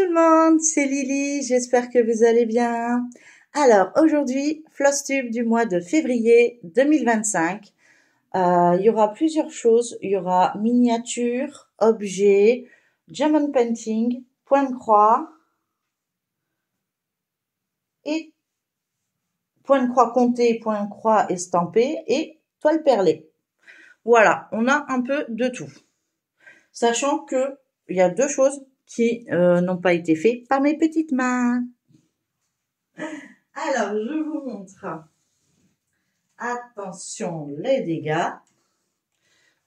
tout le monde, c'est Lily, j'espère que vous allez bien. Alors aujourd'hui, Flosstube du mois de février 2025. Il y aura plusieurs choses, il y aura miniature, objet, diamond painting, point de croix et point de croix compté, point de croix estampé et toile perlée. Voilà, on a un peu de tout. Sachant que il y a deux choses qui n'ont pas été faites par mes petites mains. Alors, je vous montre. Attention, les dégâts.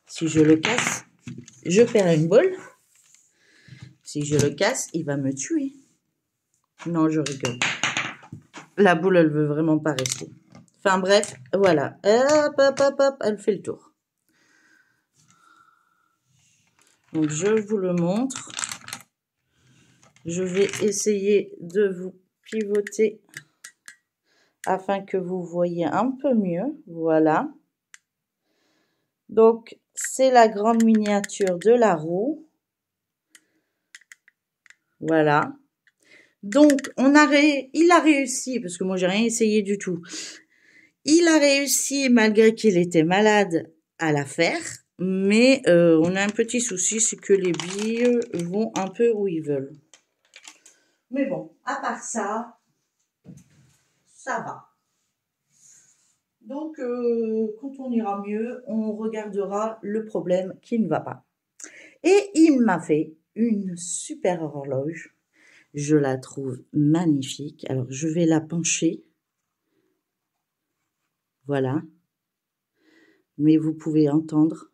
Si je le casse, je perds une boule. Si je le casse, il va me tuer. Non, je rigole. La boule, elle veut vraiment pas rester. Enfin bref, voilà. Hop, hop, hop, hop, elle fait le tour. Donc, je vous le montre. Je vais essayer de vous pivoter afin que vous voyez un peu mieux. Voilà. Donc, c'est la grande miniature de la roue. Voilà. Donc, il a réussi, parce que moi, j'ai rien essayé du tout. Il a réussi, malgré qu'il était malade, à la faire. Mais on a un petit souci, c'est que les billes vont un peu où ils veulent. Mais bon, à part ça, ça va. Donc, quand on ira mieux, on regardera le problème qui ne va pas. Et il m'a fait une super horloge. Je la trouve magnifique. Alors, je vais la pencher. Voilà. Mais vous pouvez entendre.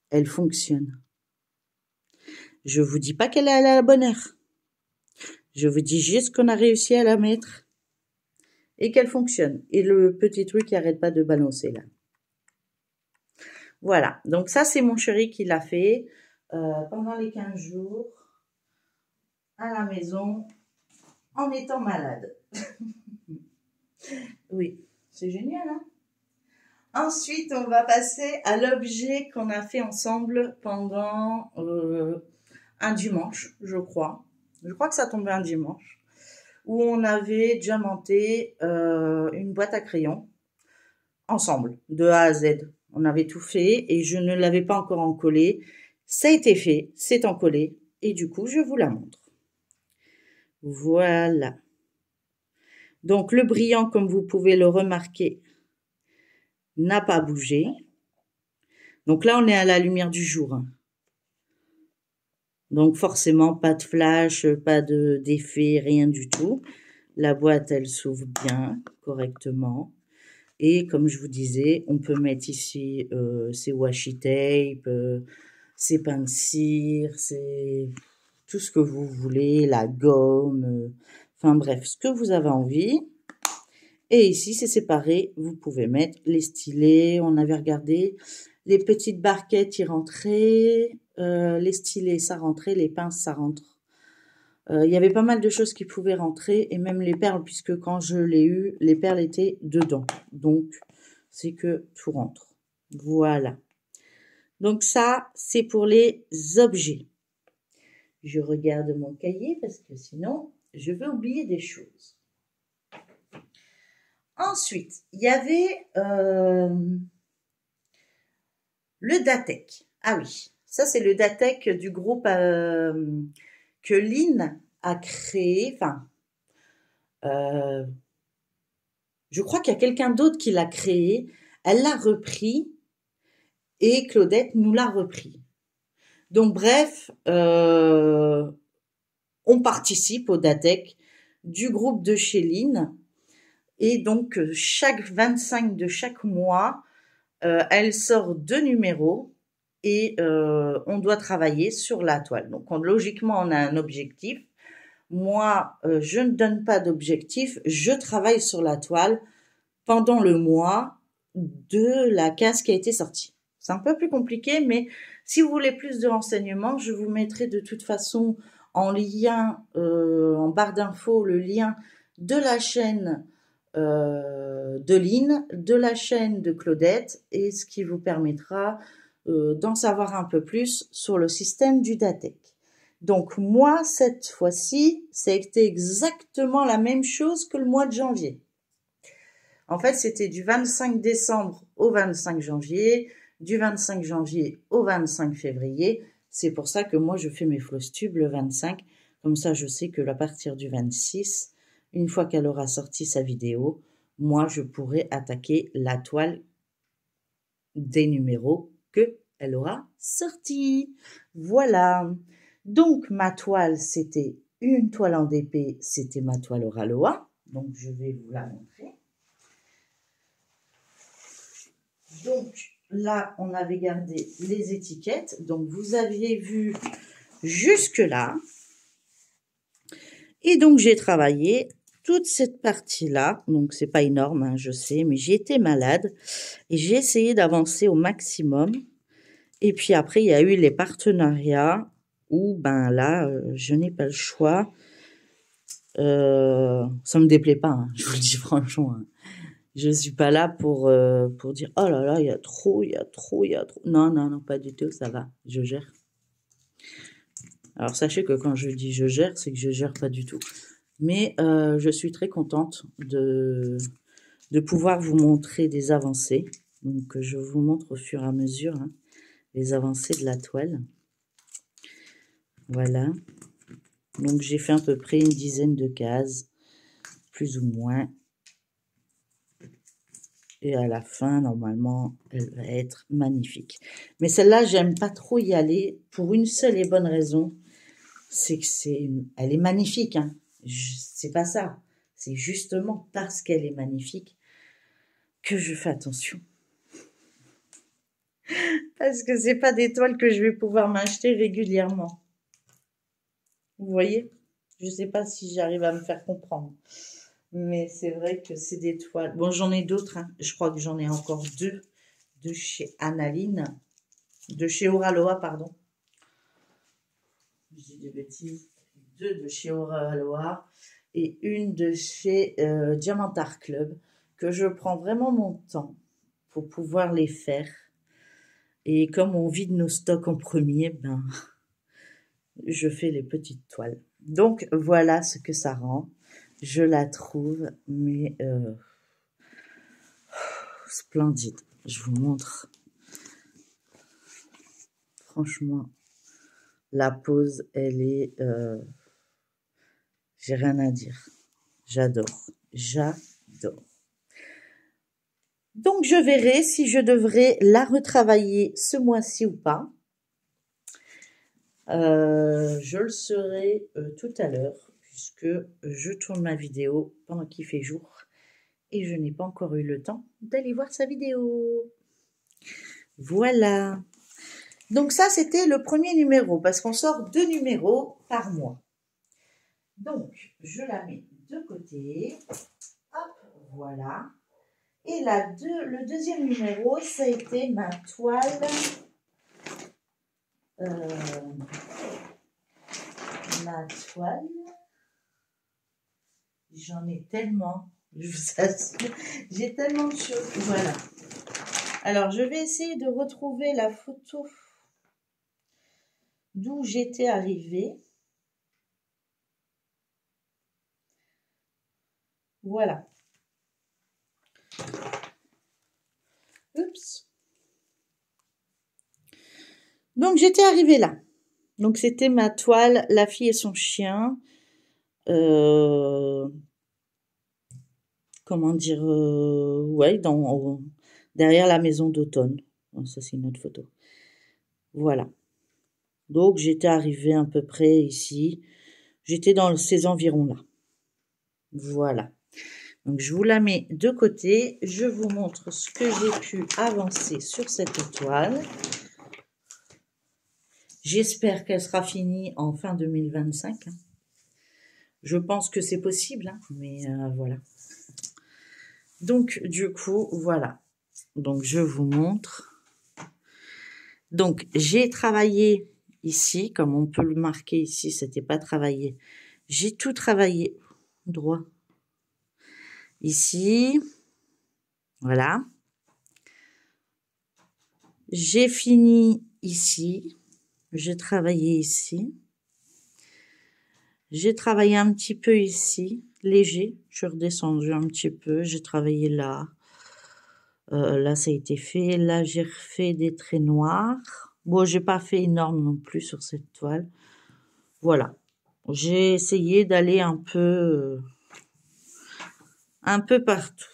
Elle fonctionne. Je vous dis pas qu'elle est à la bonne heure. Je vous dis juste qu'on a réussi à la mettre. Et qu'elle fonctionne. Et le petit truc qui arrête pas de balancer là. Voilà. Donc ça, c'est mon chéri qui l'a fait pendant les 15 jours à la maison en étant malade. Oui, c'est génial, hein? Ensuite, on va passer à l'objet qu'on a fait ensemble pendant un dimanche, je crois. Je crois que ça tombait un dimanche. Où on avait diamanté une boîte à crayons ensemble, de A à Z. On avait tout fait et je ne l'avais pas encore encollé. Ça a été fait, c'est encollé et du coup, je vous la montre. Voilà. Donc, le brillant, comme vous pouvez le remarquer, n'a pas bougé. Donc là, on est à la lumière du jour. Hein. Donc, forcément, pas de flash, pas d'effet, rien du tout. La boîte, elle s'ouvre bien, correctement. Et comme je vous disais, on peut mettre ici ses washi tape, ses pains de cire, c'est tout ce que vous voulez, la gomme, enfin bref, ce que vous avez envie. Et ici, c'est séparé, vous pouvez mettre les stylets, on avait regardé, les petites barquettes y rentraient, les stylets ça rentrait, les pinces ça rentre. Il y avait pas mal de choses qui pouvaient rentrer, et même les perles, puisque quand je l'ai eu, les perles étaient dedans. Donc, c'est que tout rentre. Voilà. Donc ça, c'est pour les objets. Je regarde mon cahier, parce que sinon, je vais oublier des choses. Ensuite, il y avait le Datec. Ah oui, ça c'est le Datec du groupe que Lynn a créé. Enfin, je crois qu'il y a quelqu'un d'autre qui l'a créé. Elle l'a repris et Claudette nous l'a repris. Donc bref, on participe au Datec du groupe de chez Lynn. Et donc, chaque 25 de chaque mois, elle sort 2 numéros et on doit travailler sur la toile. Donc, logiquement, on a un objectif. Moi, je ne donne pas d'objectif. Je travaille sur la toile pendant le mois de la case qui a été sortie. C'est un peu plus compliqué, mais si vous voulez plus de renseignements, je vous mettrai de toute façon en lien, en barre d'infos, le lien de la chaîne de Lynn, de la chaîne de Claudette, et ce qui vous permettra d'en savoir un peu plus sur le système du Datec. Donc moi, cette fois-ci, c'était exactement la même chose que le mois de janvier. En fait, c'était du 25 décembre au 25 janvier, du 25 janvier au 25 février. C'est pour ça que moi, je fais mes floss tubes le 25. Comme ça, je sais que à partir du 26, une fois qu'elle aura sorti sa vidéo, moi, je pourrai attaquer la toile des numéros que elle aura sortis. Voilà. Donc, ma toile, c'était une toile en DP, c'était ma toile Oraloa. Donc, je vais vous la montrer. Donc, là, on avait gardé les étiquettes. Donc, vous aviez vu jusque-là. Et donc, j'ai travaillé toute cette partie-là. Donc, c'est pas énorme, hein, je sais, mais j'ai été malade. Et j'ai essayé d'avancer au maximum. Et puis après, il y a eu les partenariats où, ben là, je n'ai pas le choix. Ça me déplaît pas, hein, je vous le dis franchement. Hein. Je suis pas là pour dire oh là là, il y a trop. Non, non, non, pas du tout, ça va, je gère. Alors sachez que quand je dis je gère, c'est que je gère pas du tout. Mais je suis très contente de pouvoir vous montrer des avancées. Donc je vous montre au fur et à mesure hein, les avancées de la toile. Voilà. Donc j'ai fait à peu près une dizaine de cases, plus ou moins. Et à la fin, normalement, elle va être magnifique. Mais celle-là, j'aime pas trop y aller pour une seule et bonne raison. C'est que elle est magnifique. Hein. C'est pas ça. C'est justement parce qu'elle est magnifique que je fais attention. Parce que c'est pas des toiles que je vais pouvoir m'acheter régulièrement. Vous voyez? Je sais pas si j'arrive à me faire comprendre. Mais c'est vrai que c'est des toiles. Bon, j'en ai d'autres. Hein. Je crois que j'en ai encore deux de chez Analine. De chez Oraloa, pardon. Je dis des bêtises. Deux de chez Oraloa et une de chez Diamant Art Club que je prends vraiment mon temps pour pouvoir les faire. Et comme on vide nos stocks en premier, ben, je fais les petites toiles. Donc, voilà ce que ça rend. Je la trouve, mais splendide. Je vous montre. Franchement, la pose, elle est... j'ai rien à dire. J'adore. J'adore. Donc, je verrai si je devrais la retravailler ce mois-ci ou pas. Je le saurai tout à l'heure, puisque je tourne ma vidéo pendant qu'il fait jour. Et je n'ai pas encore eu le temps d'aller voir sa vidéo. Voilà. Donc ça, c'était le premier numéro, parce qu'on sort 2 numéros par mois. Donc, je la mets de côté. Hop, voilà. Et le deuxième numéro, ça a été ma toile. Ma toile. J'en ai tellement, je vous assure. J'ai tellement de choses. Voilà. Alors, je vais essayer de retrouver la photo d'où j'étais arrivée. Voilà. Oups. Donc, j'étais arrivée là. Donc, c'était ma toile, la fille et son chien. Comment dire ouais, derrière la maison d'automne. Ça, c'est une autre photo. Voilà. Donc, j'étais arrivée à peu près ici. J'étais dans ces environs-là. Voilà. Donc, je vous la mets de côté. Je vous montre ce que j'ai pu avancer sur cette toile. J'espère qu'elle sera finie en fin 2025. Je pense que c'est possible, hein, mais voilà. Donc, du coup, voilà. Donc, je vous montre. Donc, j'ai travaillé ici, comme on peut le marquer ici, c'était pas travaillé. J'ai tout travaillé droit. Ici, voilà. J'ai fini ici. J'ai travaillé ici. J'ai travaillé un petit peu ici, léger. Je suis redescendue un petit peu. J'ai travaillé là. Là, ça a été fait. Là, j'ai refait des traits noirs. Bon, j'ai pas fait énorme non plus sur cette toile. Voilà. J'ai essayé d'aller un peu partout.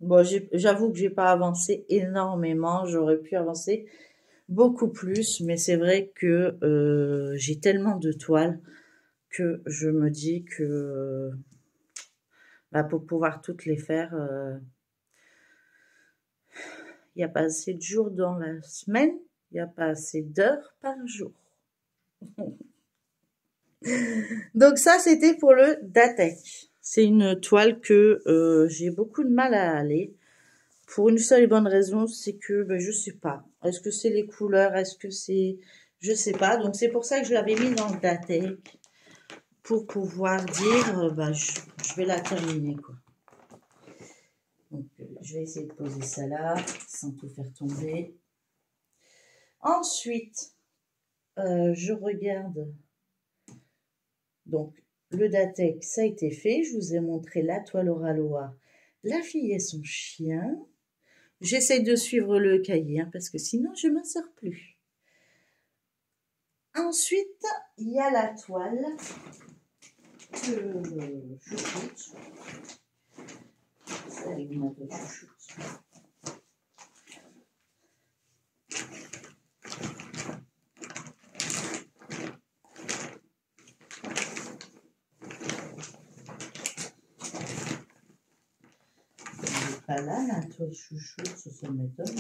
Bon, j'avoue que j'ai pas avancé énormément. J'aurais pu avancer beaucoup plus, mais c'est vrai que j'ai tellement de toiles que je me dis que bah, pour pouvoir toutes les faire, il n'y a pas assez de jours dans la semaine, il n'y a pas assez d'heures par jour. Donc ça, c'était pour le Datek. C'est une toile que j'ai beaucoup de mal à aller. Pour une seule et bonne raison, c'est que ben, je sais pas. Est-ce que c'est les couleurs? Est-ce que c'est... Je sais pas. Donc c'est pour ça que je l'avais mis dans le Datek. Pour pouvoir dire, bah, je vais la terminer, quoi. Donc, je vais essayer de poser ça là, sans tout faire tomber. Ensuite, je regarde. Donc, le Datek, ça a été fait. Je vous ai montré la toile Oraloa, la fille et son chien. J'essaie de suivre le cahier, hein, parce que sinon, je ne m'en sors plus. Ensuite, il y a la toile que je chouchoute. Ça, avec ma toile chouchoute. Pas là, la toile chouchoute, ça m'étonne.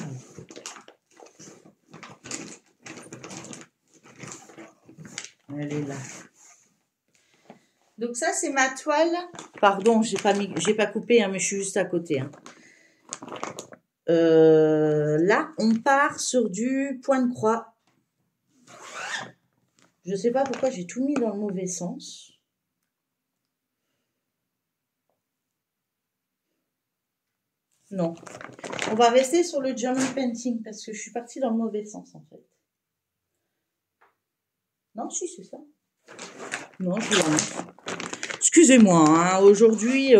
Elle est là. Donc ça, c'est ma toile. Pardon, j'ai pas coupé, hein, mais je suis juste à côté. Hein. Là, on part sur du point de croix. Je sais pas pourquoi j'ai tout mis dans le mauvais sens. Non. On va rester sur le German painting parce que je suis partie dans le mauvais sens en fait. Non, si, c'est ça. Non, je l'ai. Excusez-moi, hein, aujourd'hui,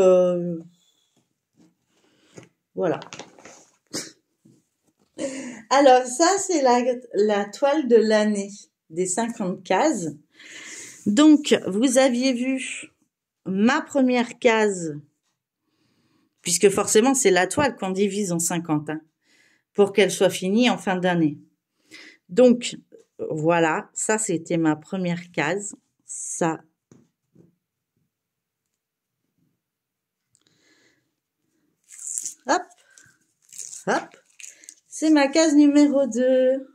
voilà. Alors ça, c'est la toile de l'année des 50 cases. Donc, vous aviez vu ma première case, puisque forcément, c'est la toile qu'on divise en 50, hein, pour qu'elle soit finie en fin d'année. Donc, voilà, ça, c'était ma première case. Ça. Hop, hop. C'est ma case numéro 2.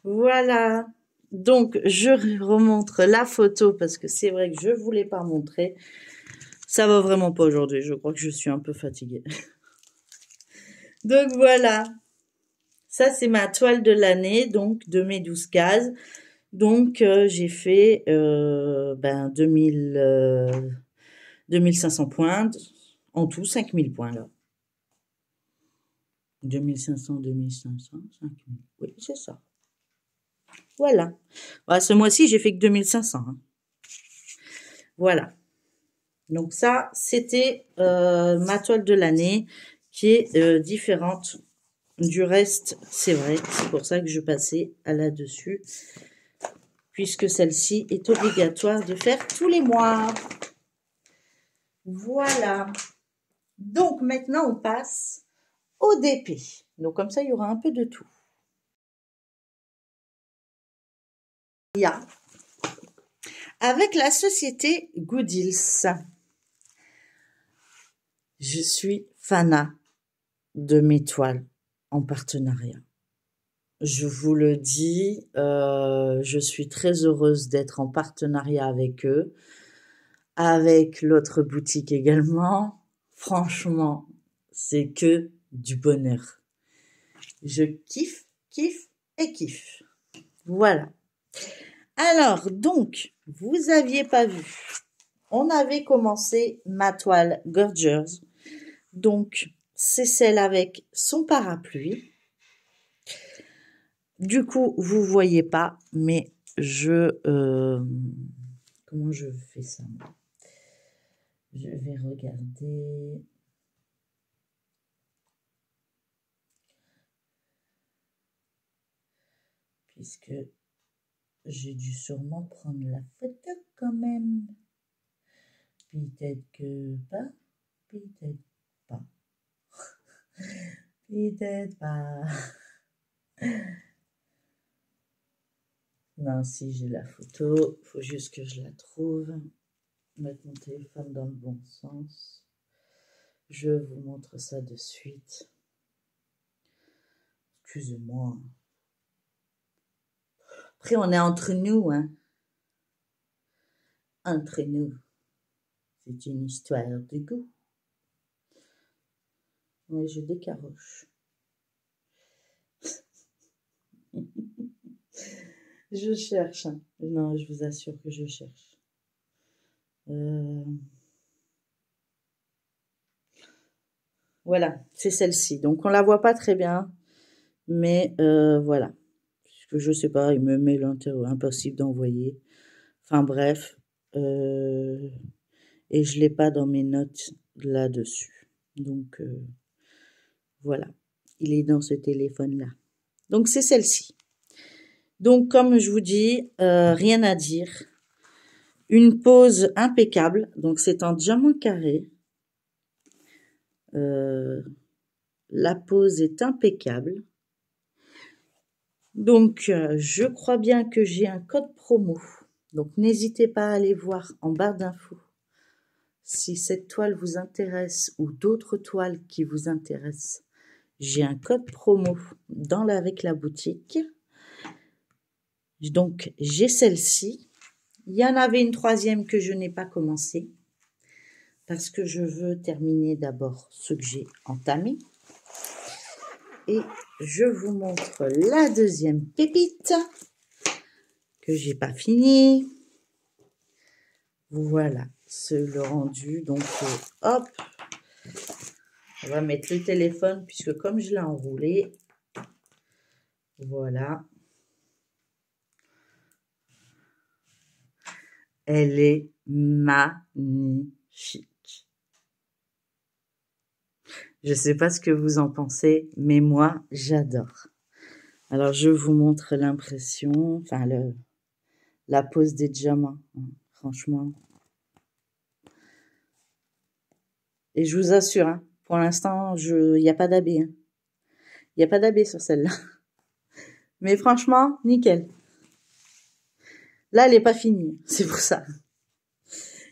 Voilà. Donc, je remontre la photo parce que c'est vrai que je voulais pas montrer. Ça va vraiment pas aujourd'hui. Je crois que je suis un peu fatiguée. Donc, voilà. Ça, c'est ma toile de l'année, donc de mes 12 cases. Donc, j'ai fait 2500 points. En tout, 5000 points, là. 2500, 2500, 5000. Oui, c'est ça. Voilà. Ce mois-ci, j'ai fait que 2500. Hein. Voilà. Donc ça, c'était ma toile de l'année qui est différente du reste. C'est vrai, c'est pour ça que je passais à là-dessus. Puisque celle-ci est obligatoire de faire tous les mois. Voilà. Donc maintenant, on passe au DP. Donc comme ça, il y aura un peu de tout. Il y a avec la société Goodills. Je suis fanat de mes toiles en partenariat. Je vous le dis, je suis très heureuse d'être en partenariat avec eux, avec l'autre boutique également. Franchement, c'est que du bonheur. Je kiffe, kiffe et kiffe. Voilà. Alors, donc, vous aviez pas vu. On avait commencé ma toile Gorgeous. Donc, c'est celle avec son parapluie. Du coup, vous voyez pas, mais je comment je fais ça, moi? Je vais regarder. Puisque j'ai dû sûrement prendre la photo quand même. Peut-être que pas. Peut-être pas. Peut-être pas. Non, si j'ai la photo, il faut juste que je la trouve. Mettre mon téléphone dans le bon sens. Je vous montre ça de suite. Excusez-moi. Après, on est entre nous, hein. Entre nous. C'est une histoire de goût. Mais je décaroche. Je cherche. Hein. Non, je vous assure que je cherche. Voilà, c'est celle-ci. Donc, on la voit pas très bien. Mais voilà. Je sais pas, il me met impossible d'envoyer. Enfin bref. Et je l'ai pas dans mes notes là-dessus. Donc, voilà. Il est dans ce téléphone-là. Donc, c'est celle-ci. Donc, comme je vous dis, rien à dire. Une pose impeccable. Donc, c'est en diamant carré. La pose est impeccable. Donc, je crois bien que j'ai un code promo. Donc, n'hésitez pas à aller voir en barre d'infos si cette toile vous intéresse ou d'autres toiles qui vous intéressent. J'ai un code promo avec la boutique. Donc, j'ai celle-ci. Il y en avait une troisième que je n'ai pas commencé parce que je veux terminer d'abord ce que j'ai entamé. Et je vous montre la deuxième pépite que j'ai pas fini. Voilà, c'est le rendu. Donc, hop, on va mettre le téléphone puisque comme je l'ai enroulé, voilà. Elle est magnifique. Je sais pas ce que vous en pensez, mais moi, j'adore. Alors, je vous montre l'impression, enfin, la pose des diamants, hein, franchement. Et je vous assure, hein, pour l'instant, il n'y a pas d'AB. Hein. Il n'y a pas d'AB sur celle-là. Mais franchement, nickel. Là, elle n'est pas finie, c'est pour ça.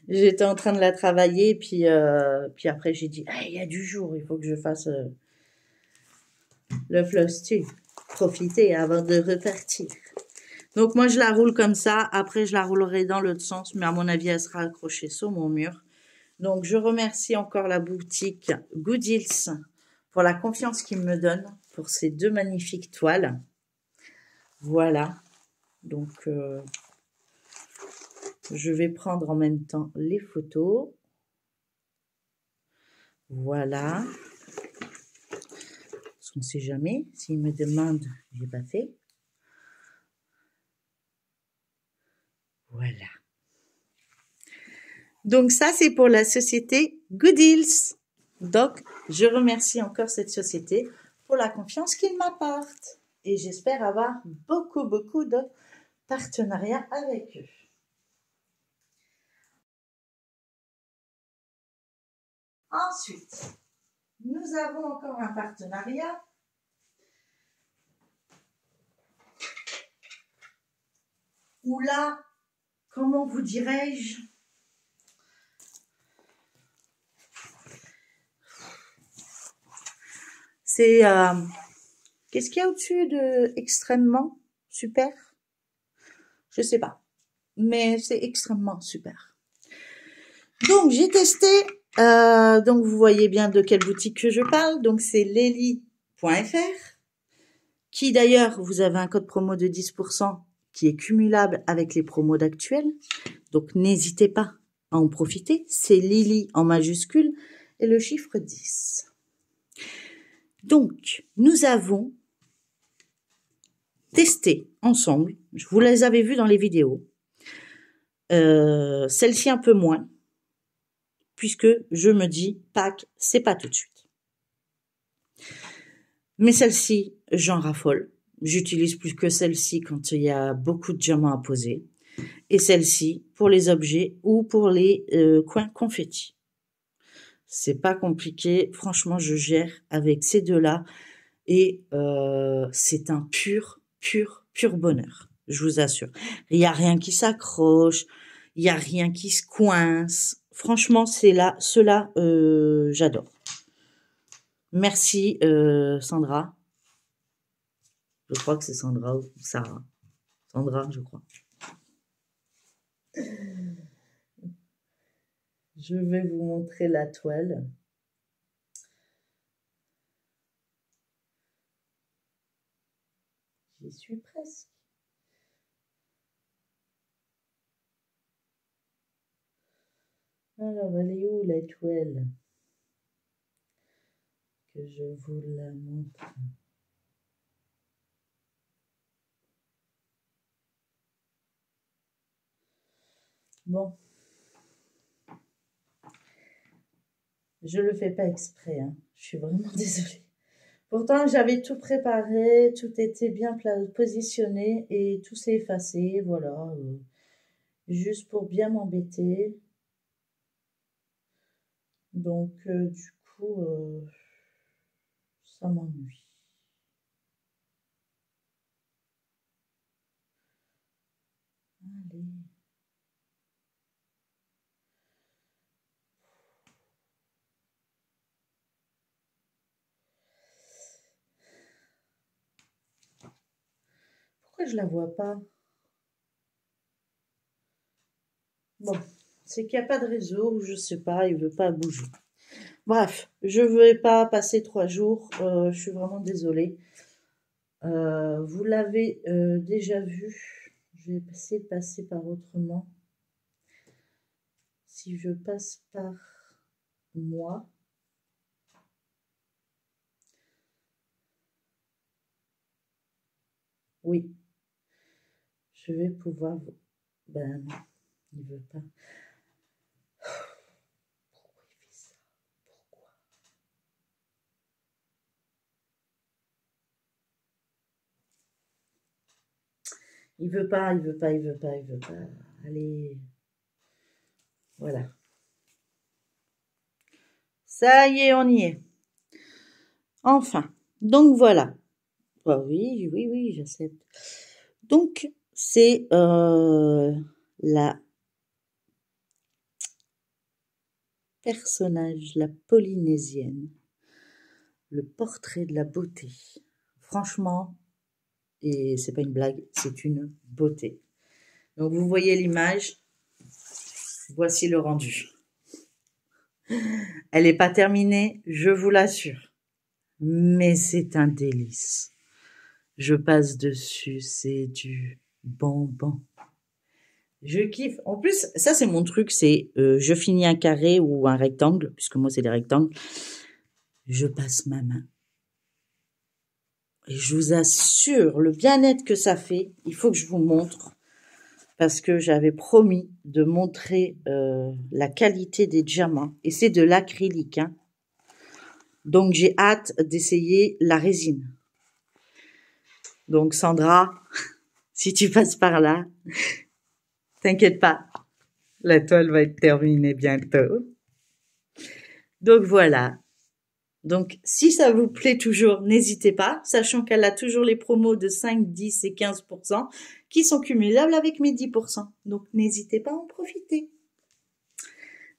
J'étais en train de la travailler, puis après, j'ai dit, ah, il y a du jour, il faut que je fasse le floss tube. Profiter avant de repartir. Donc, moi, je la roule comme ça. Après, je la roulerai dans l'autre sens, mais à mon avis, elle sera accrochée sur mon mur. Donc, je remercie encore la boutique Gooddeals pour la confiance qu'ils me donnent pour ces deux magnifiques toiles. Voilà. Donc, je vais prendre en même temps les photos. Voilà. Parce qu'on ne sait jamais. S'ils me demandent, j'ai pas fait. Voilà. Donc, ça, c'est pour la société Gooddeals. Donc, je remercie encore cette société pour la confiance qu'ils m'apportent. Et j'espère avoir beaucoup de partenariats avec eux. Ensuite, nous avons encore un partenariat où là, comment vous dirais-je, c'est, qu'est-ce qu'il y a au-dessus de extrêmement super? Je sais pas, mais c'est extrêmement super. Donc, j'ai testé, donc vous voyez bien de quelle boutique que je parle, donc c'est lely.fr, qui d'ailleurs, vous avez un code promo de 10% qui est cumulable avec les promos d'actuels, donc n'hésitez pas à en profiter, c'est Lily en majuscule et le chiffre 10. Donc, nous avons testé ensemble, je vous les avais vus dans les vidéos, Celle-ci un peu moins, puisque je me dis, Pâques, c'est pas tout de suite. Mais celle-ci, j'en raffole. J'utilise plus que celle-ci quand il y a beaucoup de diamants à poser. Et celle-ci pour les objets ou pour les coins confettis. C'est pas compliqué. Franchement, je gère avec ces deux-là. Et c'est un pur bonheur. Je vous assure. Il n'y a rien qui s'accroche. Il n'y a rien qui se coince. Franchement, c'est là, ceux-là, j'adore. Merci Sandra. Je crois que c'est Sandra ou Sarah. Sandra, je crois. Je vais vous montrer la toile. J'y suis presque. Alors, elle est où la toile? Que je vous la montre. Bon. Je le fais pas exprès, hein. Je suis vraiment désolée. Pourtant, j'avais tout préparé, tout était bien positionné et tout s'est effacé, voilà. Juste pour bien m'embêter. Donc, du coup, ça m'ennuie. Allez. Pourquoi je la vois pas? Bon, c'est qu'il n'y a pas de réseau ou je sais pas, il veut pas bouger. Bref, je ne vais pas passer 3 jours, je suis vraiment désolée. Vous l'avez déjà vu, je vais essayer de passer par autrement. Si je passe par moi, oui, je vais pouvoir... Ben non, il veut pas. Pourquoi il fait ça? Pourquoi? Il veut pas, il veut pas, il veut pas, il veut pas. Allez, voilà. Ça y est, on y est. Enfin, donc voilà. Ah oui, oui, oui, j'accepte. Donc, c'est la personnage, la polynésienne, le portrait de la beauté. Franchement, et c'est pas une blague, c'est une beauté. Donc, vous voyez l'image, voici le rendu. Elle n'est pas terminée, je vous l'assure, mais c'est un délice. Je passe dessus, c'est du bonbon. Je kiffe. En plus, ça c'est mon truc, c'est je finis un carré ou un rectangle, puisque moi c'est des rectangles. Je passe ma main. Et je vous assure, le bien-être que ça fait, il faut que je vous montre. Parce que j'avais promis de montrer la qualité des diamants. Et c'est de l'acrylique. Hein. Donc j'ai hâte d'essayer la résine. Donc Sandra, si tu passes par là, t'inquiète pas, la toile va être terminée bientôt. Donc voilà. Donc si ça vous plaît toujours, n'hésitez pas, sachant qu'elle a toujours les promos de 5, 10 et 15% qui sont cumulables avec mes 10%. Donc n'hésitez pas à en profiter.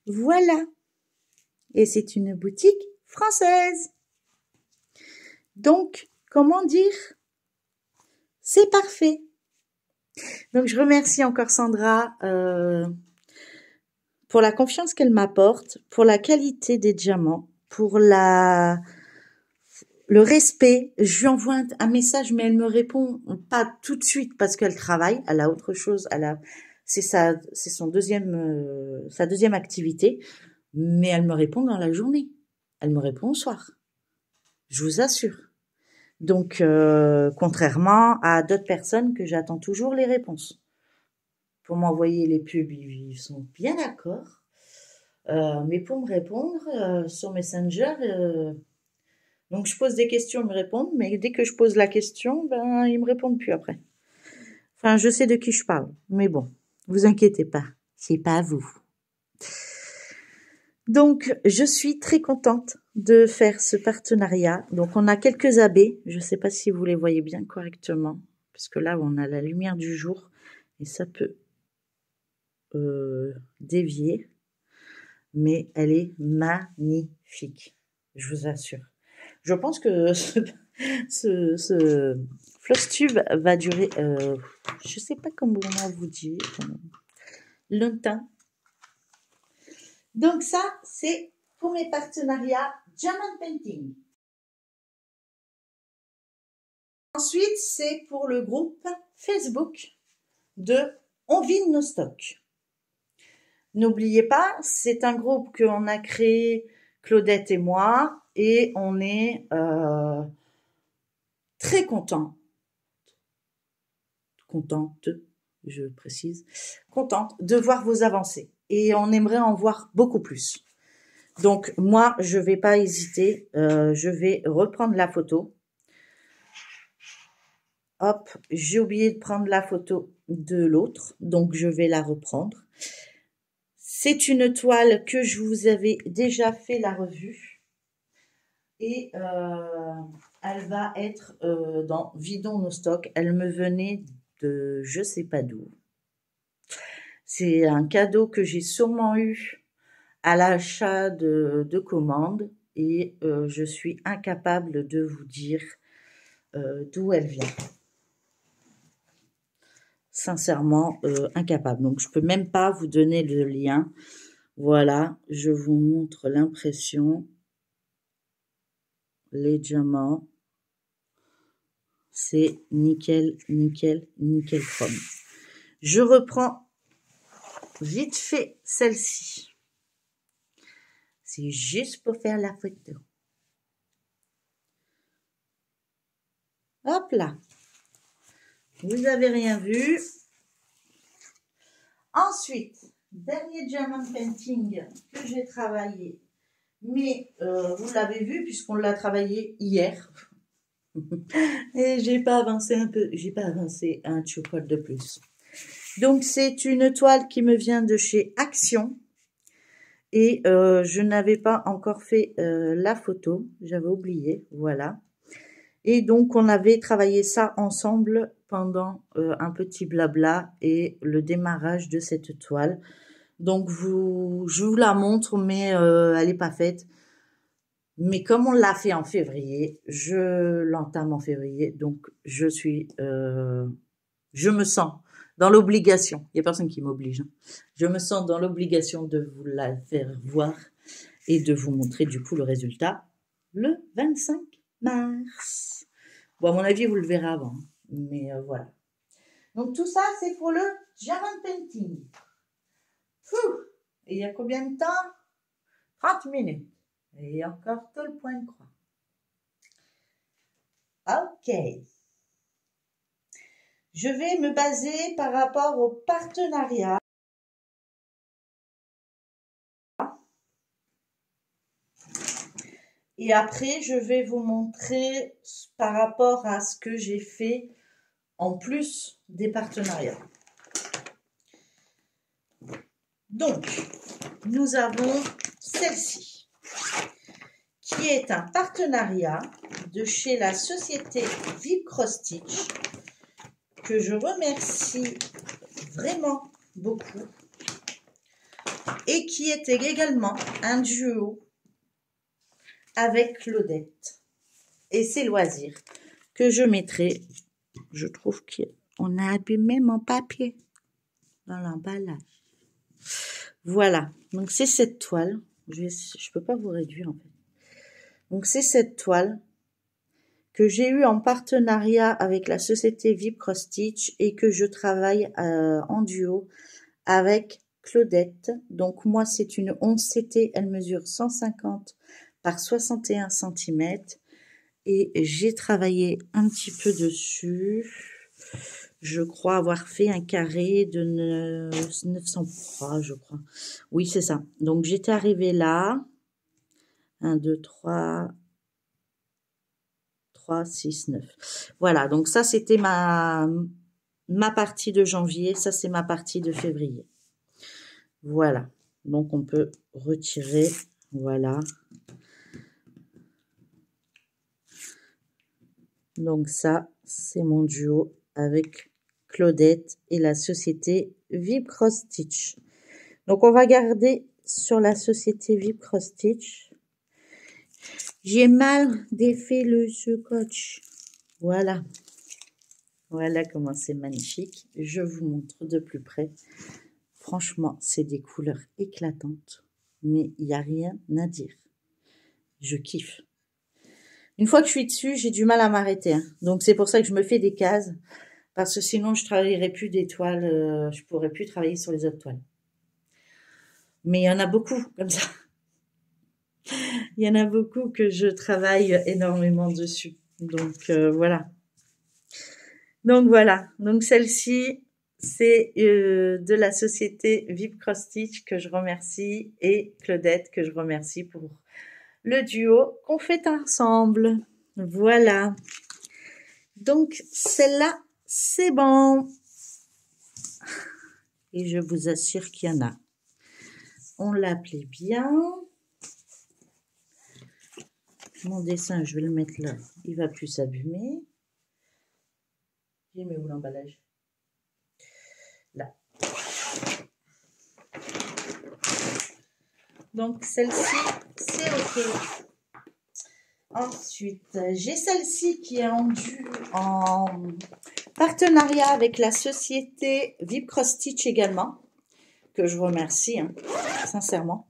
Voilà. Et c'est une boutique française. Donc, comment dire? C'est parfait. Donc je remercie encore Sandra pour la confiance qu'elle m'apporte, pour la qualité des diamants, pour le respect. Je lui envoie un message, mais elle me répond pas tout de suite parce qu'elle travaille, elle a autre chose, c'est sa deuxième activité, mais elle me répond dans la journée. Elle me répond au soir. Je vous assure. Donc, contrairement à d'autres personnes que j'attends toujours les réponses. pour m'envoyer les pubs, ils sont bien d'accord. Mais pour me répondre sur Messenger, donc je pose des questions, ils me répondent, mais dès que je pose la question, ben ils me répondent plus après. Enfin, je sais de qui je parle, mais bon, vous inquiétez pas, c'est pas vous. Donc, je suis très contente de faire ce partenariat. Donc, on a quelques abeilles. Je ne sais pas si vous les voyez bien correctement, parce que là, on a la lumière du jour et ça peut dévier. Mais elle est magnifique, je vous assure. Je pense que ce floss tube va durer, je ne sais pas comment vous dire, longtemps. Donc ça, c'est pour mes partenariats Diamond Painting. Ensuite, c'est pour le groupe Facebook de On vide nos stocks. N'oubliez pas, c'est un groupe qu'on a créé, Claudette et moi, et on est très contente, je précise, contente de voir vos avancées. Et on aimerait en voir beaucoup plus. Donc, moi, je vais pas hésiter, je vais reprendre la photo. Hop, j'ai oublié de prendre la photo de l'autre, donc je vais la reprendre. C'est une toile que je vous avais déjà fait la revue. Et elle va être dans Vidons nos stocks. Elle me venait de je sais pas d'où. C'est un cadeau que j'ai sûrement eu à l'achat de commandes. Et je suis incapable de vous dire d'où elle vient. Sincèrement, incapable. Donc, je peux même pas vous donner le lien. Voilà, je vous montre l'impression. Les diamants. C'est nickel, nickel, nickel chrome. Je reprends vite fait celle-ci. C'est juste pour faire la photo. Hop là. Vous n'avez rien vu. Ensuite, dernier diamond painting que j'ai travaillé. Mais vous l'avez vu puisqu'on l'a travaillé hier. Et j'ai pas avancé un chocolat de plus. Donc c'est une toile qui me vient de chez Action. Et je n'avais pas encore fait la photo. J'avais oublié, voilà. Et donc, on avait travaillé ça ensemble pendant un petit blabla et le démarrage de cette toile. Donc, je vous la montre, mais elle n'est pas faite. Mais comme on l'a fait en février, je l'entame en février. Donc, je me sens dans l'obligation. Il n'y a personne qui m'oblige. Hein. Je me sens dans l'obligation de vous la faire voir et de vous montrer du coup le résultat le 25 mars. Bon, à mon avis, vous le verrez avant. Mais voilà. Donc, tout ça, c'est pour le diamond painting. Et il y a combien de temps? 30 minutes. Et encore tout le point de croix. Ok. Je vais me baser par rapport au partenariat. Et après, je vais vous montrer par rapport à ce que j'ai fait en plus des partenariats. Donc, nous avons celle-ci, qui est un partenariat de chez la société Vibcross-Stitch, que je remercie vraiment beaucoup, et qui était également un duo avec Claudette et ses loisirs, que je mettrai. Je trouve qu'on a abîmé mon papier dans l'emballage. Voilà, donc c'est cette toile. Je peux pas vous réduire en fait. Donc c'est cette toile que j'ai eue en partenariat avec la société Vibcross-Stitch et que je travaille en duo avec Claudette. Donc moi c'est une 11 CT, elle mesure 150 par 61 cm et j'ai travaillé un petit peu dessus. Je crois avoir fait un carré de 903, je crois. Oui, c'est ça. Donc, j'étais arrivée là. 1, 2, 3, 6, 9. Voilà, donc ça, c'était ma partie de janvier. Ça, c'est ma partie de février. Voilà. Donc, on peut retirer. Voilà. Donc, ça, c'est mon duo avec Claudette et la société Vib Cross Stitch. Donc, on va garder sur la société Vib Cross Stitch. J'ai mal défait le scotch. Voilà. Voilà comment c'est magnifique. Je vous montre de plus près. Franchement, c'est des couleurs éclatantes. Mais il n'y a rien à dire. Je kiffe. Une fois que je suis dessus, j'ai du mal à m'arrêter. Hein. Donc, c'est pour ça que je me fais des cases. Parce que sinon, je ne travaillerai plus des toiles. Je ne pourrais plus travailler sur les autres toiles. Mais il y en a beaucoup comme ça. Il y en a beaucoup que je travaille énormément dessus. Donc, voilà. Donc, voilà. Donc, celle-ci, c'est de la société Vib Cross Stitch que je remercie et Claudette que je remercie pour le duo qu'on fait ensemble. Voilà. Donc, celle-là, c'est bon. Et je vous assure qu'il y en a. On l'appelait bien. Mon dessin, je vais le mettre là. Il va plus s'abîmer. J'ai mis où l'emballage? Là. Donc, celle-ci, c'est OK. Ensuite, j'ai celle-ci qui est en partenariat avec la société Vib Cross Stitch également, que je remercie, hein, sincèrement.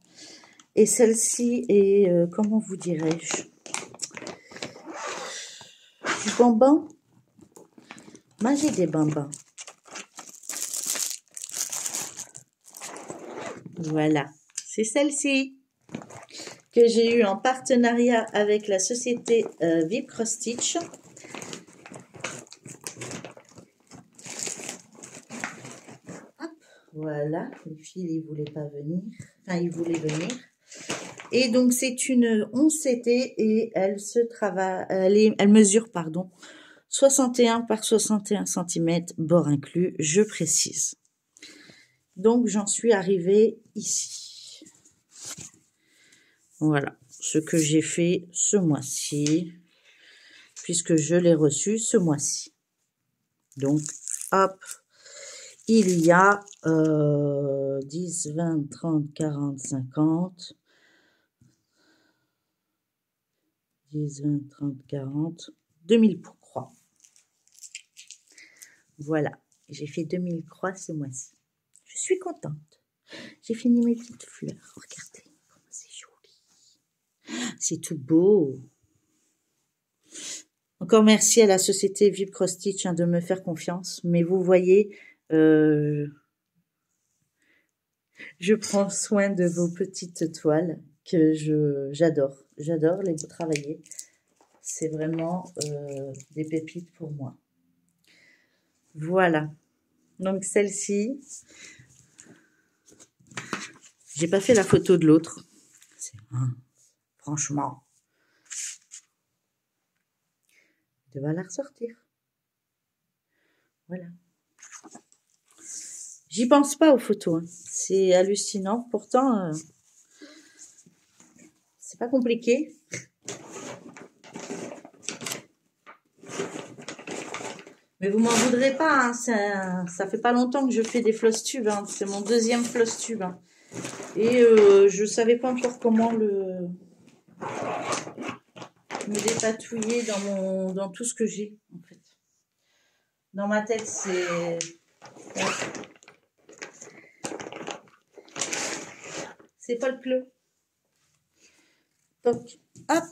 Et celle-ci est, comment vous dirais-je, du bonbon. Moi, j'ai des bonbons. Voilà, c'est celle-ci que j'ai eu en partenariat avec la société Vib Cross Stitch. Hop, voilà, les filles, ils ne voulaient pas venir. Enfin, ils voulaient venir. Et donc, c'est une 11 CT et elle mesure, pardon, 61 par 61 cm, bord inclus, je précise. Donc, j'en suis arrivée ici. Voilà, ce que j'ai fait ce mois-ci, puisque je l'ai reçu ce mois-ci. Donc, hop, il y a 10, 20, 30, 40, 50... 10, 20, 30, 40, 2000 croix. Voilà, j'ai fait 2000 croix ce mois-ci. Je suis contente. J'ai fini mes petites fleurs. Regardez comment c'est joli. C'est tout beau. Encore merci à la société Vib Cross Stitch de me faire confiance. Mais vous voyez, je prends soin de vos petites toiles que j'adore. J'adore les travailler. C'est vraiment des pépites pour moi. Voilà. Donc celle-ci, j'ai pas fait la photo de l'autre. Franchement, je vais la ressortir. Voilà. J'y pense pas aux photos. Hein. C'est hallucinant. Pourtant, c'est pas compliqué. Mais vous m'en voudrez pas, hein, ça fait pas longtemps que je fais des floss tubes, hein, c'est mon deuxième floss tube. Hein. Et je savais pas encore comment me dépatouiller dans tout ce que j'ai, en fait. Dans ma tête, c'est... C'est pas le clou. Donc, hop,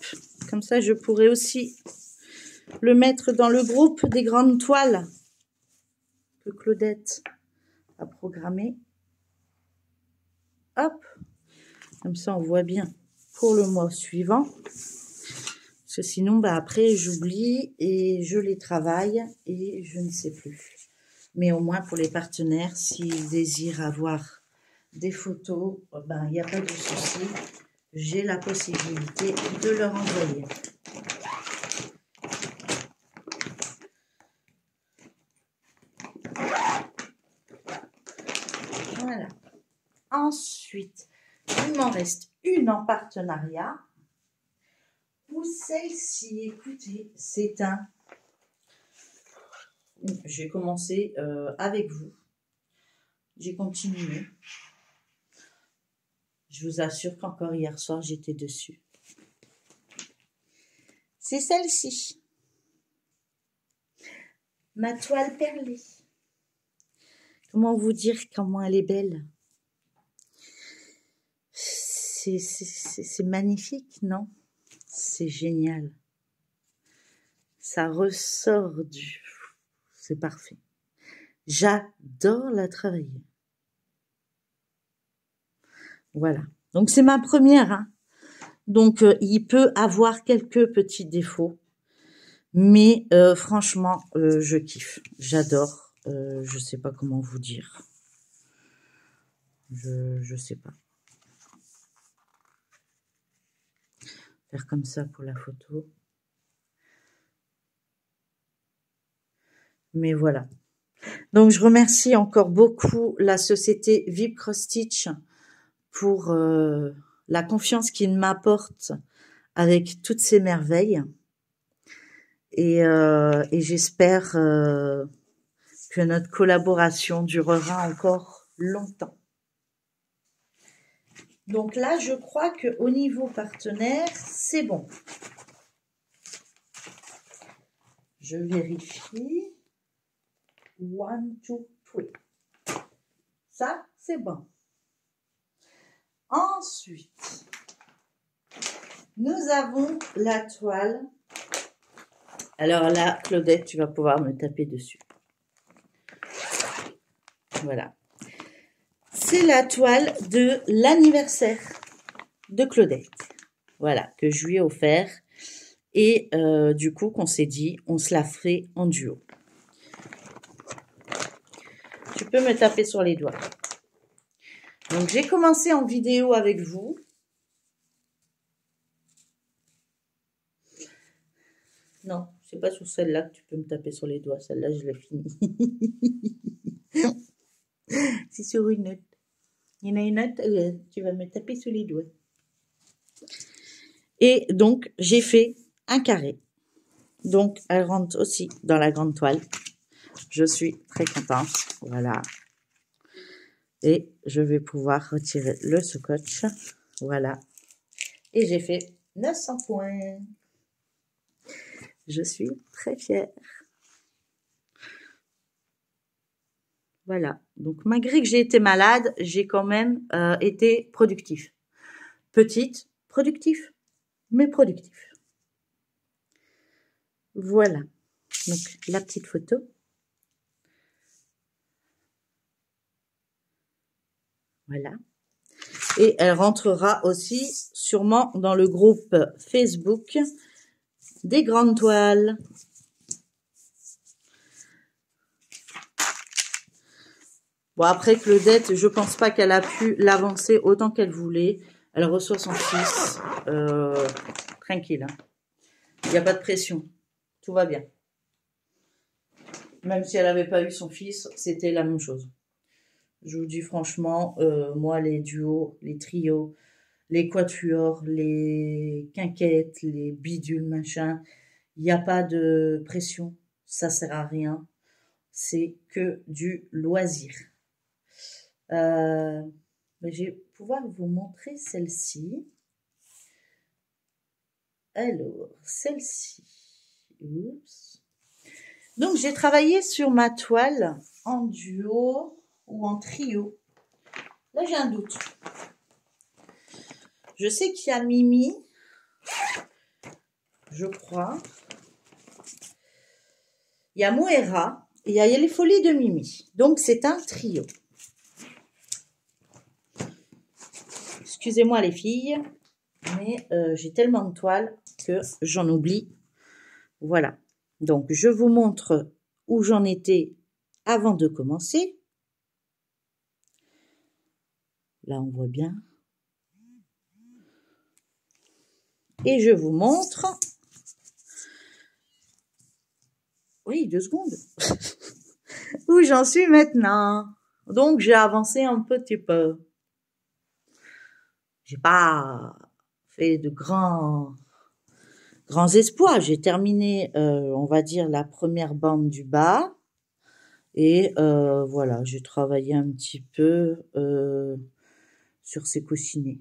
comme ça, je pourrais aussi le mettre dans le groupe des grandes toiles que Claudette a programmé. Hop, comme ça on voit bien pour le mois suivant. Parce que sinon, bah, après j'oublie et je les travaille et je ne sais plus. Mais au moins pour les partenaires, s'ils désirent avoir des photos, ben, il n'y a pas de souci. J'ai la possibilité de leur envoyer. Voilà. Ensuite, il m'en reste une en partenariat. Ou celle-ci, écoutez, c'est un... J'ai commencé avec vous. J'ai continué. Je vous assure qu'encore hier soir, j'étais dessus. C'est celle-ci. Ma toile perlée. Comment vous dire comment elle est belle? C'est magnifique, non? C'est génial. Ça ressort du... C'est parfait. J'adore la travailler. Voilà. Donc, c'est ma première. Hein. Donc, il peut avoir quelques petits défauts. Mais franchement, je kiffe. J'adore. Je sais pas comment vous dire. Je sais pas. Faire comme ça pour la photo. Mais voilà. Donc, je remercie encore beaucoup la société VIP Cross Stitch pour la confiance qu'il m'apporte avec toutes ces merveilles. Et j'espère que notre collaboration durera encore longtemps. Donc là, je crois qu'au niveau partenaire, c'est bon. Je vérifie. 1, 2, 3. Ça, c'est bon. Ensuite, nous avons la toile. Alors là, Claudette, tu vas pouvoir me taper dessus. Voilà. C'est la toile de l'anniversaire de Claudette. Voilà, que je lui ai offert. Et du coup, qu'on s'est dit, on se la ferait en duo. Tu peux me taper sur les doigts. Donc, j'ai commencé en vidéo avec vous. Non, c'est pas sur celle-là que tu peux me taper sur les doigts. Celle-là, je l'ai finie. C'est sur une autre. Il y en a une autre, tu vas me taper sur les doigts. Et donc, j'ai fait un carré. Donc, elle rentre aussi dans la grande toile. Je suis très contente. Voilà. Et je vais pouvoir retirer le scotch. Voilà. Et j'ai fait 900 points. Je suis très fière. Voilà. Donc, malgré que j'ai été malade, j'ai quand même été productif. Petite, productif, mais productif. Voilà. Donc, la petite photo. Voilà. Et elle rentrera aussi sûrement dans le groupe Facebook des grandes toiles. Bon, après, Claudette, je pense pas qu'elle a pu l'avancer autant qu'elle voulait. Elle reçoit son fils. Tranquille. Hein. Il n'y a pas de pression. Tout va bien. Même si elle n'avait pas eu son fils, c'était la même chose. Je vous dis franchement, moi, les duos, les trios, les quatuors, les quinquettes, les bidules, machin, il n'y a pas de pression. Ça sert à rien. C'est que du loisir. Je vais pouvoir vous montrer celle-ci. Alors, celle-ci. Oups. Donc, j'ai travaillé sur ma toile en duo ou en trio. Là, j'ai un doute. Je sais qu'il y a Mimi, je crois. Il y a Moira et il y a les folies de Mimi. Donc, c'est un trio. Excusez-moi les filles, mais j'ai tellement de toiles que j'en oublie. Voilà. Donc, je vous montre où j'en étais avant de commencer, là on voit bien, et je vous montre, oui, 2 secondes, où j'en suis maintenant. Donc j'ai avancé un petit peu. J'ai pas fait de grands exploits. J'ai terminé, on va dire, la première bande du bas. Et voilà, j'ai travaillé un petit peu sur ces coussinets.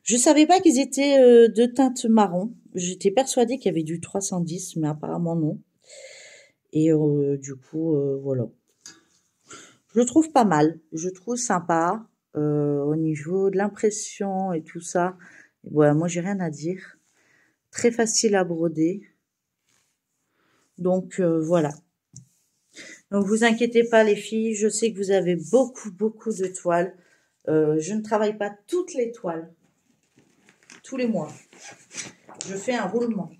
Je savais pas qu'ils étaient de teinte marron. J'étais persuadée qu'il y avait du 310, mais apparemment non. Et du coup, voilà. Je le trouve pas mal. Je trouve sympa au niveau de l'impression et tout ça. Ouais, moi, j'ai rien à dire. Très facile à broder. Donc, voilà. Donc, vous inquiétez pas, les filles. Je sais que vous avez beaucoup de toiles. Je ne travaille pas toutes les toiles. Tous les mois. Je fais un roulement.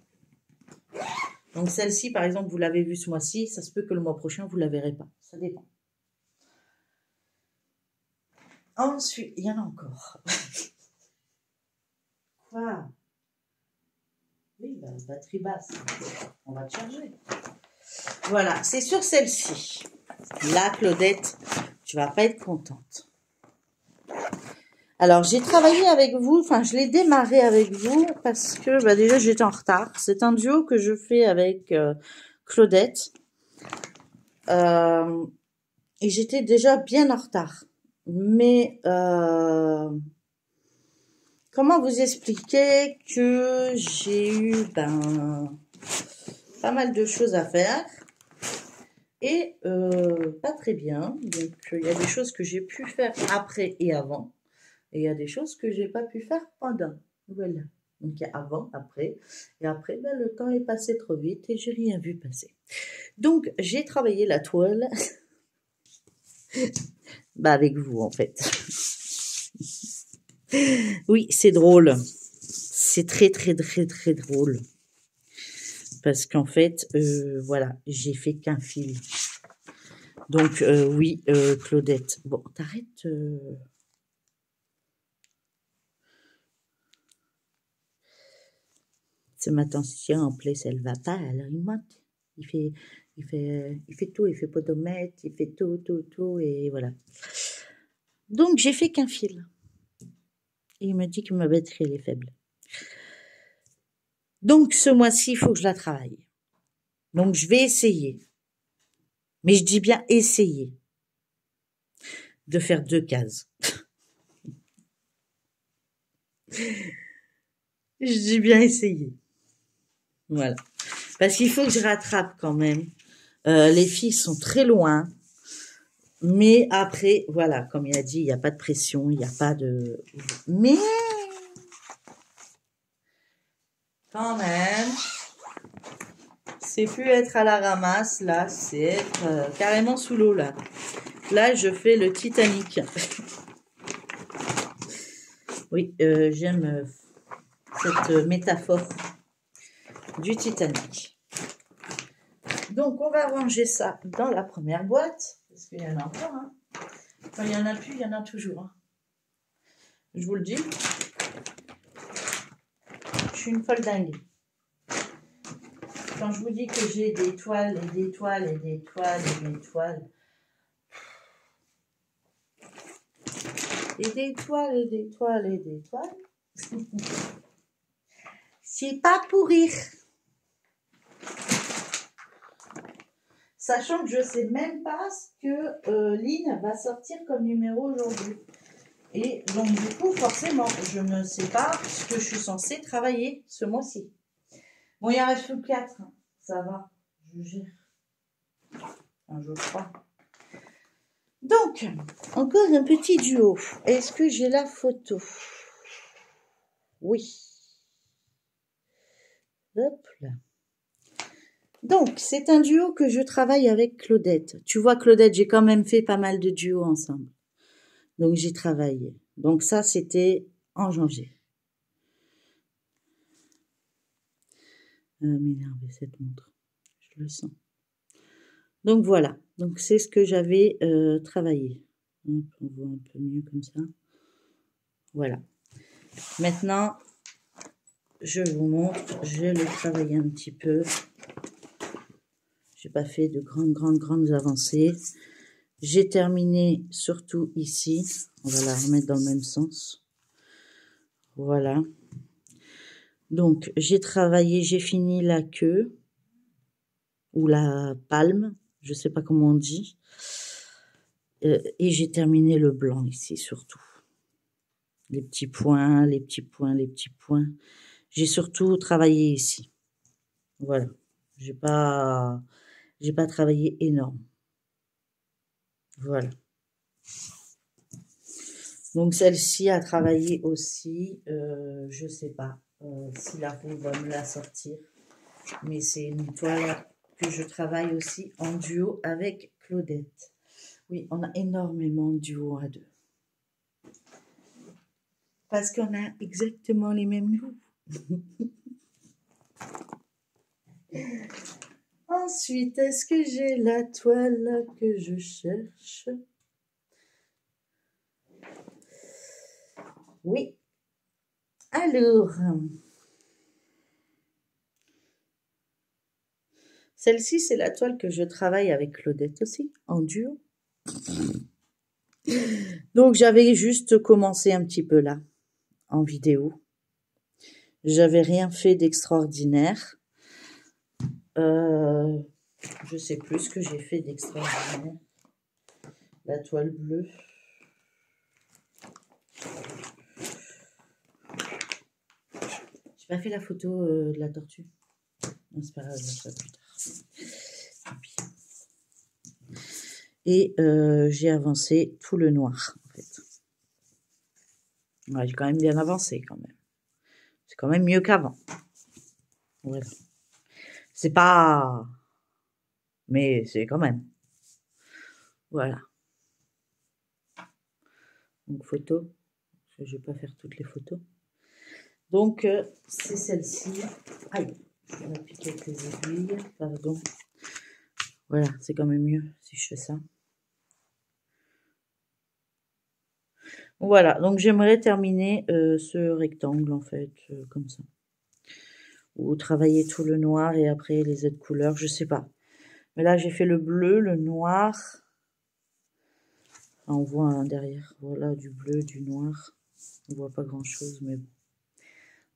Donc, celle-ci, par exemple, vous l'avez vue ce mois-ci. Ça se peut que le mois prochain, vous la verrez pas. Ça dépend. Ensuite, il y en a encore. Quoi? Oui, la batterie basse. On va te charger. Voilà, c'est sur celle-ci. Là, Claudette, tu vas pas être contente. Alors, j'ai travaillé avec vous, enfin, je l'ai démarré avec vous parce que, bah, déjà, j'étais en retard. C'est un duo que je fais avec Claudette. Et j'étais déjà bien en retard. Mais, comment vous expliquer que j'ai eu, pas mal de choses à faire. Et pas très bien. Donc, il y a des choses que j'ai pu faire après et avant. Et il y a des choses que j'ai pas pu faire pendant. Voilà. Donc, il y a avant, après. Et après, le temps est passé trop vite et j'ai rien vu passer. Donc, j'ai travaillé la toile. Avec vous, en fait. Oui, c'est drôle. C'est très drôle. Parce qu'en fait, voilà, j'ai fait qu'un fil. Donc, oui, Claudette. Bon, t'arrêtes. Ce matin, en place, elle va pas, alors il monte. Il fait tout, il fait podomètre, il fait tout, et voilà. Donc, j'ai fait qu'un fil. Et il me dit que ma batterie, elle est faible. Donc, ce mois-ci, il faut que je la travaille. Donc, je vais essayer. Mais je dis bien essayer. De faire 2 cases. Je dis bien essayer. Voilà. Parce qu'il faut que je rattrape quand même. Les filles sont très loin. Mais après, voilà, comme il a dit, il n'y a pas de pression, il n'y a pas de... Mais, quand même, c'est plus être à la ramasse, là, c'est être carrément sous l'eau, là. Là, je fais le Titanic. Oui, j'aime cette métaphore du Titanic. Donc, on va ranger ça dans la première boîte, parce qu'il y en a encore, hein. Quand il n'y en a plus, il y en a toujours, hein. Je vous le dis. Je suis une folle dingue. Quand je vous dis que j'ai des toiles et des toiles et des toiles et des toiles. Et des toiles et des toiles et des toiles. C'est pas pour rire. Sachant que je sais même pas ce que Lynn va sortir comme numéro aujourd'hui. Et donc du coup, forcément, je ne sais pas ce que je suis censée travailler ce mois-ci. Bon, il en reste que 4. Hein. Ça va, je gère. Enfin, je crois. Donc, encore un petit duo. Est-ce que j'ai la photo? Oui. Hop là. Donc, c'est un duo que je travaille avec Claudette. Tu vois, Claudette, j'ai quand même fait pas mal de duos ensemble. Donc, j'ai travaillé. Donc, ça, c'était en janvier. M'énerver cette montre. Je le sens. Donc voilà, donc c'est ce que j'avais travaillé. Hop, on voit un peu mieux comme ça. Voilà. Maintenant, je vous montre, je vais le travailler un petit peu. J'ai pas fait de grandes avancées. J'ai terminé surtout ici. On va la remettre dans le même sens. Voilà. Donc, j'ai travaillé, j'ai fini la queue ou la palme, je sais pas comment on dit. Et j'ai terminé le blanc ici surtout. Les petits points, les petits points, les petits points. J'ai surtout travaillé ici. Voilà. J'ai pas travaillé énorme. Voilà. Donc celle-ci a travaillé aussi, je sais pas si la roue va me la sortir, mais c'est une toile que je travaille aussi en duo avec Claudette. Oui, on a énormément de duos à deux. Parce qu'on a exactement les mêmes goûts. Ensuite, est-ce que j'ai la toile que je cherche? Oui. Alors, celle-ci, c'est la toile que je travaille avec Claudette aussi, en duo. Donc, j'avais juste commencé un petit peu là, en vidéo. J'avais rien fait d'extraordinaire. Je sais plus ce que j'ai fait d'extraordinaire. La toile bleue. J'ai pas fait la photo de la tortue. Non, c'est pas grave, je la ferai plus tard. Et j'ai avancé tout le noir, en fait. Ouais, j'ai quand même bien avancé, quand même. C'est quand même mieux qu'avant. Voilà. C'est pas... Mais c'est quand même. Voilà. Donc, photo. Je vais pas faire toutes les photos. Donc, c'est celle-ci. Aïe, on a piqué quelques aiguilles. Pardon. Voilà, c'est quand même mieux si je fais ça. Voilà, donc j'aimerais terminer ce rectangle, en fait, comme ça. Ou travailler tout le noir et après les autres couleurs, je sais pas. Mais là, j'ai fait le bleu, le noir. Ah, on voit hein, derrière, voilà, du bleu, du noir. On voit pas grand-chose, mais bon.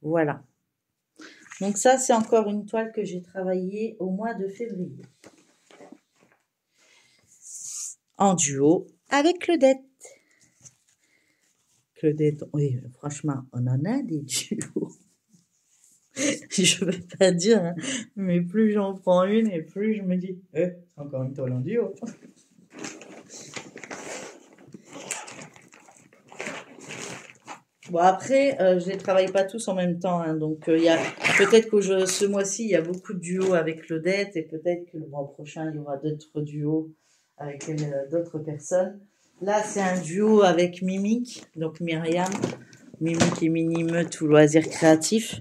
Voilà. Donc ça, c'est encore une toile que j'ai travaillée au mois de février. En duo avec Claudette. Claudette, oui, franchement, on en a des duos. Je veux pas dire, hein, mais plus j'en prends une et plus je me dis, c'est encore une toile en duo. Bon après, je les travaille pas tous en même temps, hein, donc il y a peut-être que ce mois-ci il y a beaucoup de duos avec Claudette et peut-être que le mois prochain il y aura d'autres duos avec d'autres personnes. Là c'est un duo avec Mimique, donc Myriam, Mimique et Mini-Meute ou Loisirs Créatifs.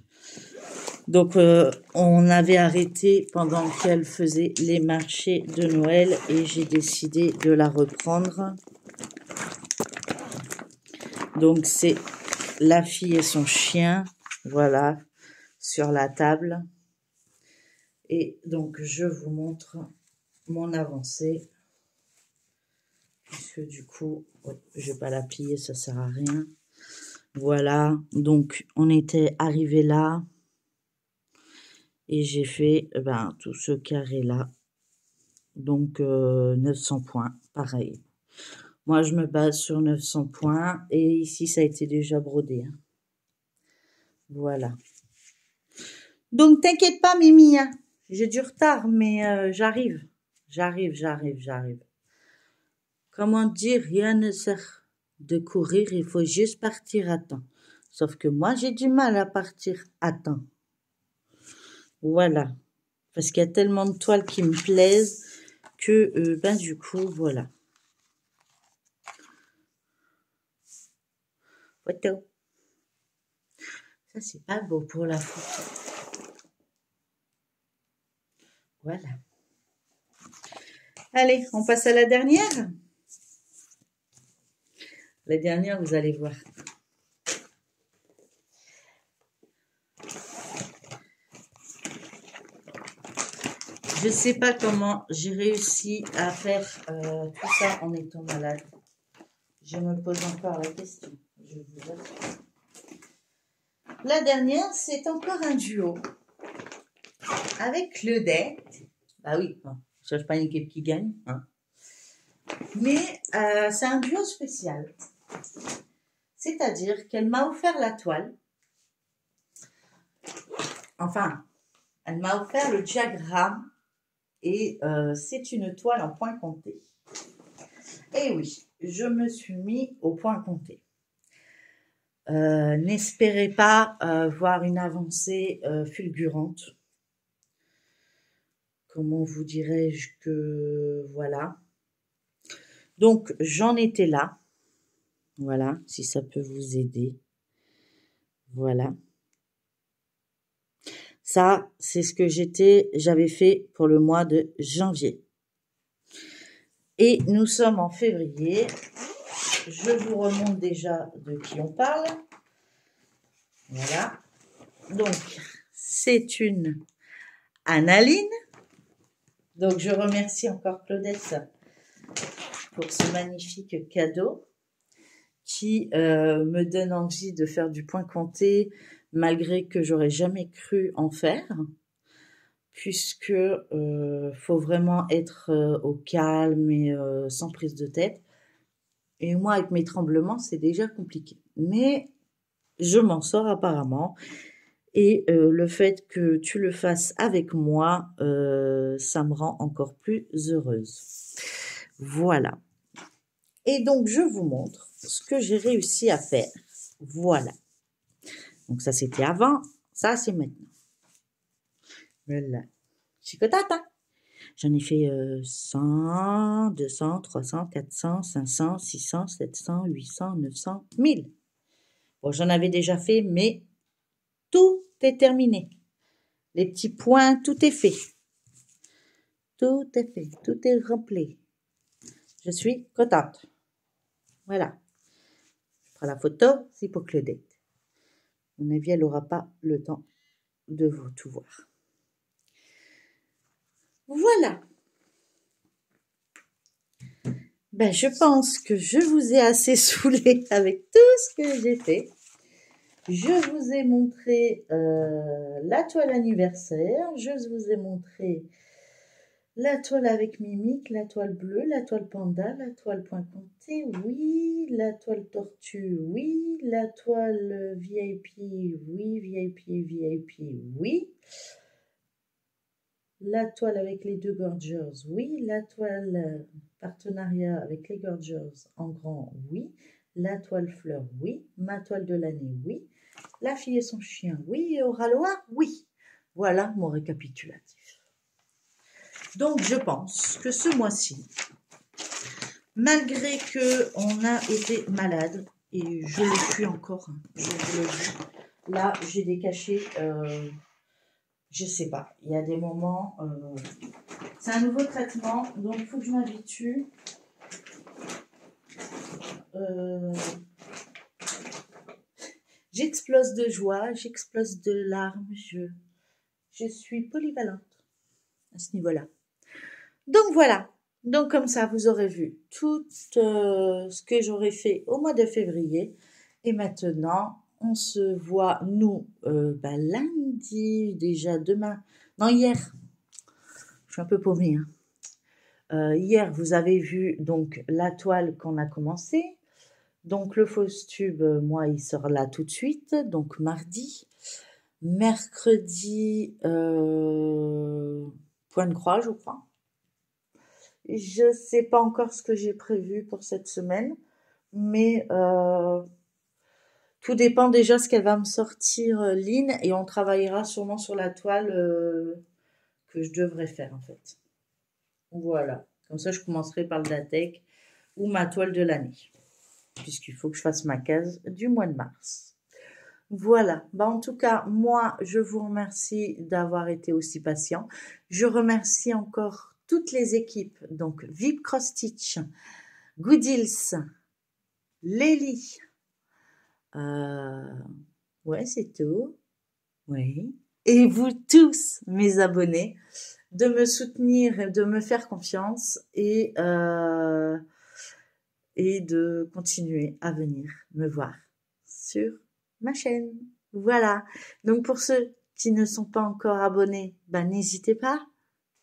Donc on avait arrêté pendant qu'elle faisait les marchés de Noël et j'ai décidé de la reprendre. Donc c'est la fille et son chien, voilà, sur la table. Et donc, je vous montre mon avancée. Puisque du coup, je vais pas la plier, ça sert à rien. Voilà, donc on était arrivé là. Et j'ai fait tout ce carré-là. Donc, 900 points, pareil. Moi, je me base sur 900 points. Et ici, ça a été déjà brodé. Hein. Voilà. Donc, t'inquiète pas, Mimi. Hein. J'ai du retard, mais j'arrive. J'arrive. Comment dire, rien ne sert de courir, il faut juste partir à temps. Sauf que moi, j'ai du mal à partir à temps. Voilà. Parce qu'il y a tellement de toiles qui me plaisent que, du coup, voilà. Photo. Ça, c'est pas beau pour la photo. Voilà. Allez, on passe à la dernière. La dernière, vous allez voir. Je ne sais pas comment j'ai réussi à faire tout ça en étant malade. Je me pose encore la question. Je vous assure. La dernière, c'est encore un duo avec Claudette. Bah oui, bon, je cherche pas une équipe qui gagne. Hein. Mais c'est un duo spécial. C'est-à-dire qu'elle m'a offert la toile. Enfin, elle m'a offert le diagramme. Et c'est une toile en point compté. Et oui, je me suis mis au point compté. N'espérez pas voir une avancée fulgurante. Comment vous dirais-je que... Voilà. Donc, j'en étais là. Voilà, si ça peut vous aider. Voilà. Ça, c'est ce que j'avais fait pour le mois de janvier. Et nous sommes en février. Je vous remonte déjà de qui on parle. Voilà. Donc, c'est une Annaline. Donc, je remercie encore Claudette pour ce magnifique cadeau qui me donne envie de faire du point compté malgré que j'aurais jamais cru en faire. Puisque faut vraiment être au calme et sans prise de tête. Et moi, avec mes tremblements, c'est déjà compliqué. Mais je m'en sors apparemment. Et le fait que tu le fasses avec moi, ça me rend encore plus heureuse. Voilà. Et donc, je vous montre ce que j'ai réussi à faire. Voilà. Donc, ça, c'était avant. Ça, c'est maintenant. Voilà. Chicotate, hein? J'en ai fait 100, 200, 300, 400, 500, 600, 700, 800, 900, 1000. Bon, j'en avais déjà fait, mais tout est terminé. Les petits points, tout est fait. Tout est fait, tout est rempli. Je suis contente. Voilà. Je prends la photo, c'est pour Claudette. À mon avis, elle n'aura pas le temps de vous tout voir. Voilà. Ben, je pense que je vous ai assez saoulé avec tout ce que j'ai fait. Je vous ai montré la toile anniversaire. Je vous ai montré la toile avec mimique, la toile bleue, la toile panda, la toile point compté, oui. La toile tortue, oui. La toile VIP, oui. VIP, oui. La toile avec les deux Gorgers, oui. La toile partenariat avec les Gorgers en grand, oui. La toile fleur, oui. Ma toile de l'année, oui. La fille et son chien, oui. Et au râloir, oui. Voilà mon récapitulatif. Donc, je pense que ce mois-ci, malgré qu'on a été malade, et je le suis encore, je vous le dis, là, j'ai des cachets, je sais pas, il y a des moments, c'est un nouveau traitement, donc il faut que je m'habitue. J'explose de joie, j'explose de larmes, je suis polyvalente à ce niveau-là. Donc voilà, donc comme ça vous aurez vu tout ce que j'aurais fait au mois de février. Et maintenant, on se voit, nous, lundi, déjà demain, non hier, je suis un peu paumée. Hein. Hier, vous avez vu donc la toile qu'on a commencé. Donc le fausse tube, moi, il sort là tout de suite, donc mardi. Mercredi, point de croix, je crois. Je ne sais pas encore ce que j'ai prévu pour cette semaine, mais tout dépend déjà ce qu'elle va me sortir, Lynn, et on travaillera sûrement sur la toile que je devrais faire en fait. Voilà, comme ça je commencerai par le Datec ou ma toile de l'année, puisqu'il faut que je fasse ma case du mois de mars. Voilà, en tout cas, moi je vous remercie d'avoir été aussi patient. Je remercie encore toutes les équipes, donc VIP Cross Stitch, Goodills, Lélie, ouais, c'est tout, oui, et vous tous, mes abonnés, de me soutenir, de me faire confiance et de continuer à venir me voir sur ma chaîne. Voilà. Donc pour ceux qui ne sont pas encore abonnés, n'hésitez pas.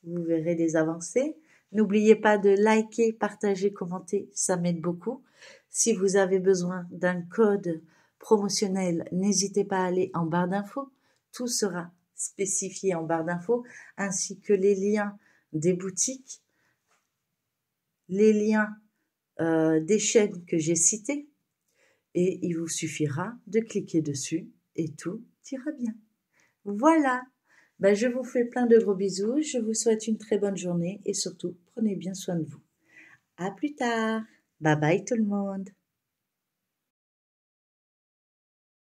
Vous verrez des avancées. N'oubliez pas de liker, partager, commenter. Ça m'aide beaucoup. Si vous avez besoin d'un code promotionnel, n'hésitez pas à aller en barre d'infos. Tout sera spécifié en barre d'infos, ainsi que les liens des boutiques, les liens des chaînes que j'ai citées, et il vous suffira de cliquer dessus et tout ira bien. Voilà, je vous fais plein de gros bisous, je vous souhaite une très bonne journée et surtout, prenez bien soin de vous. À plus tard, bye bye tout le monde.